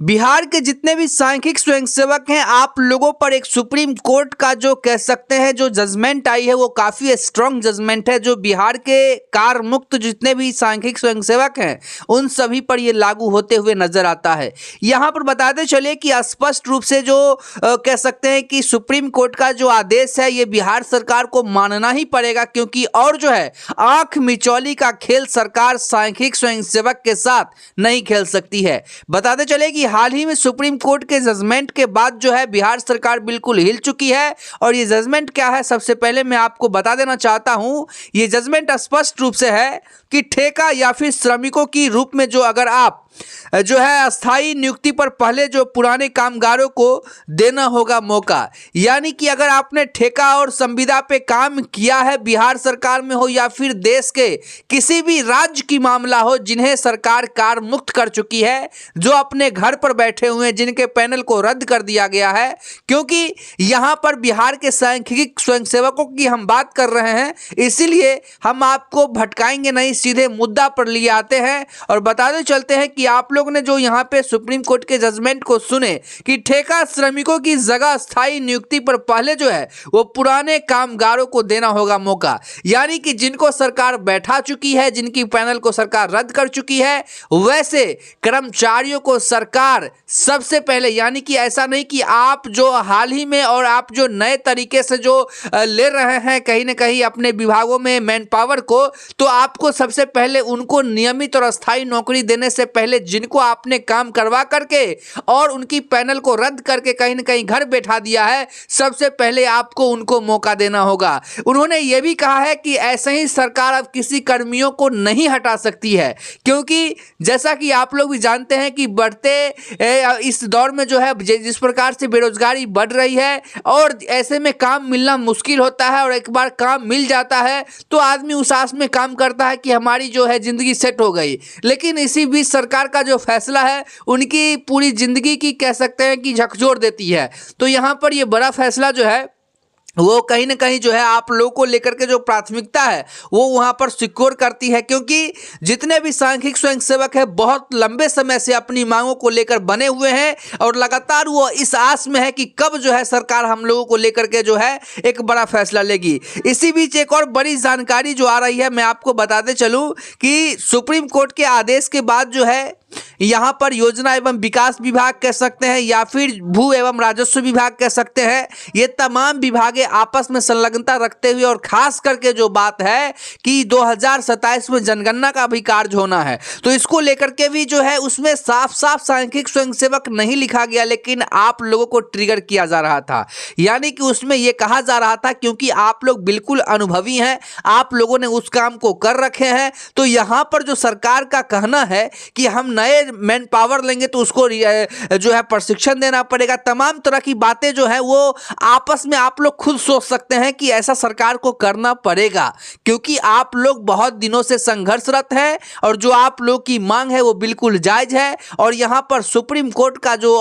बिहार के जितने भी सांख्यिक स्वयंसेवक हैं, आप लोगों पर एक सुप्रीम कोर्ट का जो कह सकते हैं जो जजमेंट आई है वो काफ़ी स्ट्रांग जजमेंट है, जो बिहार के कार मुक्त जितने भी सांख्यिक स्वयंसेवक हैं उन सभी पर ये लागू होते हुए नजर आता है। यहाँ पर बताते चले कि स्पष्ट रूप से जो कह सकते हैं कि सुप्रीम कोर्ट का जो आदेश है ये बिहार सरकार को मानना ही पड़ेगा, क्योंकि और जो है आंख मिचौली का खेल सरकार सांख्यिक स्वयंसेवक के साथ नहीं खेल सकती है। बताते चले कि हाल ही में सुप्रीम कोर्ट के जजमेंट के बाद जो है बिहार सरकार बिल्कुल हिल चुकी है। और ये जजमेंट क्या है, सबसे पहले मैं आपको बता देना चाहता हूं। ये जजमेंट स्पष्ट रूप से है कि ठेका या फिर श्रमिकों की रूप में जो अगर आप जो है अस्थाई नियुक्ति पर पहले जो पुराने कामगारों को देना होगा मौका, यानी कि अगर आपने ठेका और संविदा पे काम किया है, बिहार सरकार में हो या फिर देश के किसी भी राज्य की मामला हो जिन्हें सरकार कार मुक्त कर चुकी है, जो अपने घर पर बैठे हुए हैं, जिनके पैनल को रद्द कर दिया गया है। क्योंकि यहाँ पर बिहार के सांख्यिक स्वयंसेवकों की हम बात कर रहे हैं, इसीलिए हम आपको भटकाएंगे नहीं, सीधे मुद्दा पर लिए आते हैं और बताते चलते हैं कि आप लोग ने जो यहाँ पे सुप्रीम कोर्ट के जजमेंट को सुने कि ठेका श्रमिकों की जगह स्थायी नियुक्ति पर पहले जो है वो पुराने कामगारों को देना होगा मौका, यानी कि जिनको सरकार बैठा चुकी है, जिनकी पैनल को सरकार रद्द कर चुकी है, वैसे कर्मचारियों को सरकार सबसे पहले, यानी कि ऐसा नहीं कि आप जो हाल ही में और आप जो नए तरीके से जो ले रहे हैं कहीं ना कहीं अपने विभागों में मैन पावर को, तो आपको सबसे पहले उनको नियमित और अस्थायी नौकरी देने से पहले जिनको आपने काम करवा करके और उनकी पैनल को रद्द करके कहीं ना कहीं घर बैठा दिया है, सबसे पहले आपको उनको मौका देना होगा। उन्होंने ये भी कहा है कि ऐसे ही सरकार अब किसी कर्मियों को नहीं हटा सकती है, क्योंकि जैसा कि आप लोग भी जानते हैं कि बढ़ते इस दौर में जो है जिस प्रकार से बेरोजगारी बढ़ रही है और ऐसे में काम मिलना मुश्किल होता है, और एक बार काम मिल जाता है तो आदमी उस आस में काम करता है कि हमारी जो है जिंदगी सेट हो गई। लेकिन इसी बीच सरकार का जो फैसला है उनकी पूरी जिंदगी की कह सकते हैं कि झकझोर देती है। तो यहाँ पर ये बड़ा फैसला जो है वो कहीं ना कहीं जो है आप लोगों को लेकर के जो प्राथमिकता है वो वहाँ पर सिक्योर करती है, क्योंकि जितने भी सांख्यिक स्वयंसेवक है बहुत लंबे समय से अपनी मांगों को लेकर बने हुए हैं और लगातार वो इस आस में है कि कब जो है सरकार हम लोगों को लेकर के जो है एक बड़ा फैसला लेगी। इसी बीच एक और बड़ी जानकारी जो आ रही है मैं आपको बताते चलूँ कि सुप्रीम कोर्ट के आदेश के बाद जो है यहाँ पर योजना एवं विकास विभाग कह सकते हैं या फिर भू एवं राजस्व विभाग कह सकते हैं, ये तमाम विभागे आपस में संलग्नता रखते हुए और खास करके जो बात है कि 2027 में जनगणना का भी कार्य होना है, तो इसको लेकर के भी जो है उसमें साफ साफ सांख्यिक स्वयंसेवक नहीं लिखा गया, लेकिन आप लोगों को ट्रिगर किया जा रहा था। यानी कि उसमें यह कहा जा रहा था क्योंकि आप लोग बिल्कुल अनुभवी हैं, आप लोगों ने उस काम को कर रखे हैं, तो यहाँ पर जो सरकार का कहना है कि हम नए मैन पावर लेंगे तो उसको जो है प्रशिक्षण देना पड़ेगा, तमाम तरह की बातें जो है वो आपस में आप लोग खुद सोच सकते हैं कि ऐसा सरकार को करना पड़ेगा, क्योंकि आप लोग बहुत दिनों से संघर्षरत हैं और जो आप लोग की मांग है वो बिल्कुल जायज है। और यहाँ पर सुप्रीम कोर्ट का जो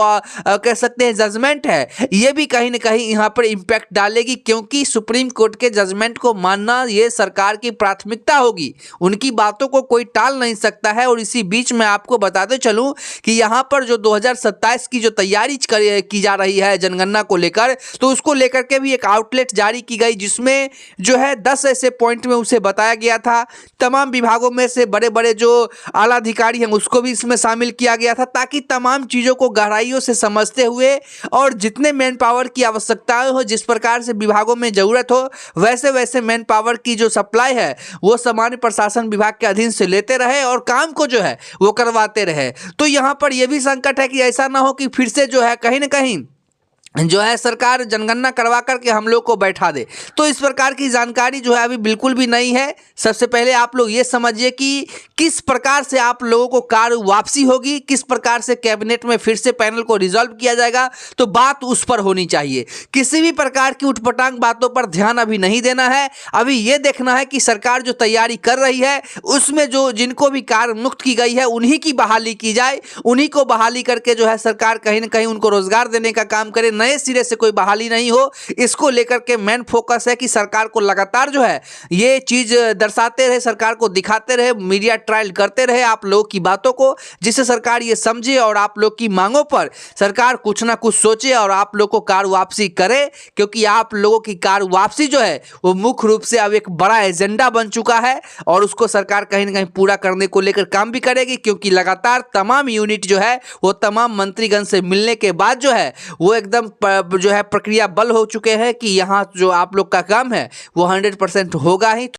कह सकते हैं जजमेंट है ये भी कहीं ना कहीं यहाँ पर इम्पैक्ट डालेगी, क्योंकि सुप्रीम कोर्ट के जजमेंट को मानना ये सरकार की प्राथमिकता होगी, उनकी बातों को कोई टाल नहीं सकता है। और इसी बीच में आपको बताते चलूं कि यहां पर जो 2027 की जो तैयारी की जा रही है जनगणना को लेकर, तो उसको लेकर के भी एक आउटलेट जारी की गई जिसमें जो है 10 ऐसे पॉइंट में उसे बताया गया था। तमाम विभागों में से बड़े बड़े जो आला अधिकारी हैं उसको भी इसमें शामिल किया गया था, ताकि तमाम चीज़ों को गहराइयों से समझते हुए और जितने मैन पावर की आवश्यकताएं हो, जिस प्रकार से विभागों में ज़रूरत हो, वैसे वैसे मैन पावर की जो सप्लाई है वो सामान्य प्रशासन विभाग के अधीन से लेते रहे और काम को जो है वो करवाते रहे। तो यहाँ पर यह भी संकट है कि ऐसा ना हो कि फिर से जो है कहीं ना कहीं जो है सरकार जनगणना करवा करके हम लोग को बैठा दे। तो इस प्रकार की जानकारी जो है अभी बिल्कुल भी नहीं है। सबसे पहले आप लोग ये समझिए कि किस प्रकार से आप लोगों को कार्य वापसी होगी, किस प्रकार से कैबिनेट में फिर से पैनल को रिजॉल्व किया जाएगा, तो बात उस पर होनी चाहिए। किसी भी प्रकार की उटपटांग बातों पर ध्यान अभी नहीं देना है। अभी ये देखना है कि सरकार जो तैयारी कर रही है उसमें जो जिनको भी कार्य मुक्त की गई है उन्हीं की बहाली की जाए, उन्हीं को बहाली करके जो है सरकार कहीं ना कहीं उनको रोजगार देने का काम करे, नए सिरे से कोई बहाली नहीं हो, इसको लेकर के मेन फोकस है कि सरकार को लगातार जो है ये चीज दर्शाते रहे, सरकार को दिखाते रहे, मीडिया ट्रायल करते रहे आप लोगों की बातों को, जिससे सरकार ये समझे और आप लोग की मांगों पर सरकार कुछ ना कुछ सोचे और आप लोग को कार वापसी करे। क्योंकि आप लोगों की कार वापसी जो है वो मुख्य रूप से अब एक बड़ा एजेंडा बन चुका है और उसको सरकार कहीं ना कहीं पूरा करने को लेकर काम भी करेगी। क्योंकि लगातार तमाम यूनिट जो है वो तमाम मंत्रीगण से मिलने के बाद जो है वो एकदम जो है प्रक्रिया बल हो चुके हैं कि यहाँ जो आप लोग का काम है वो 100% होगा ही।